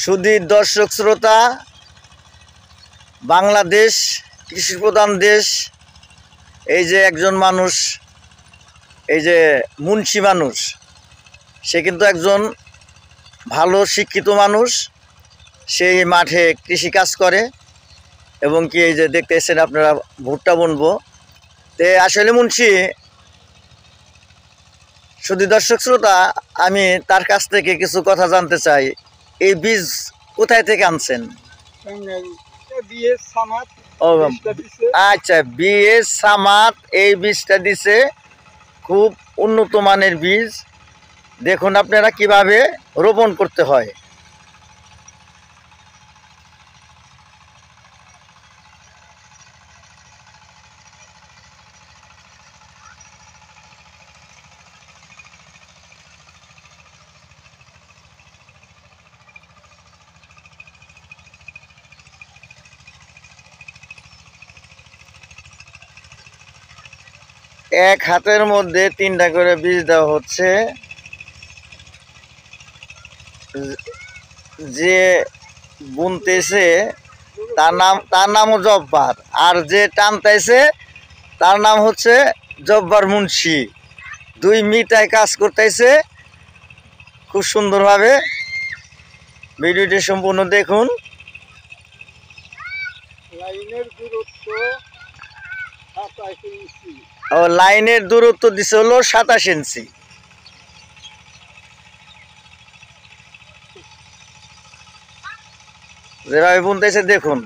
সুধীর দর্শক শ্রোতা, বাংলাদেশ কৃষি প্রধান দেশ। এই যে একজন মানুষ, এই যে মুন্সি মানুষ, সে কিন্তু একজন ভালো শিক্ষিত মানুষ। সেই মাঠে কৃষি কাজ করে এবং কি এই যে দেখতেছেন আপনারা ভুট্টা বুনবো। তে আসলে মুন্সি, শুধু দর্শক শ্রোতা, আমি তার কাছ থেকে কিছু কথা জানতে চাই। এই বীজ কোথায় থেকে আনছেন? ও আচ্ছা, বিএস সামাত এই বীজটা দিছে। খুব উন্নত মানের বীজ। দেখুন আপনারা কিভাবে রোপণ করতে হয়। এক হাতের মধ্যে 3টা করে বীজ দেওয়া হচ্ছে। যে বুনতেছে তার নামও জব্বার, আর যে টানতেছে তার নাম হচ্ছে জব্বার মুন্সি। দুই মিটায় কাজ করতেছে খুব সুন্দরভাবে। ভিডিওটি সম্পূর্ণ দেখুন। লাইনের দূরত্ব 27 ইঞ্চি। ও লাইনের দূরত্ব দিছে হলো 27 ইঞ্চি। যেভাবে বুনতেছে দেখুন।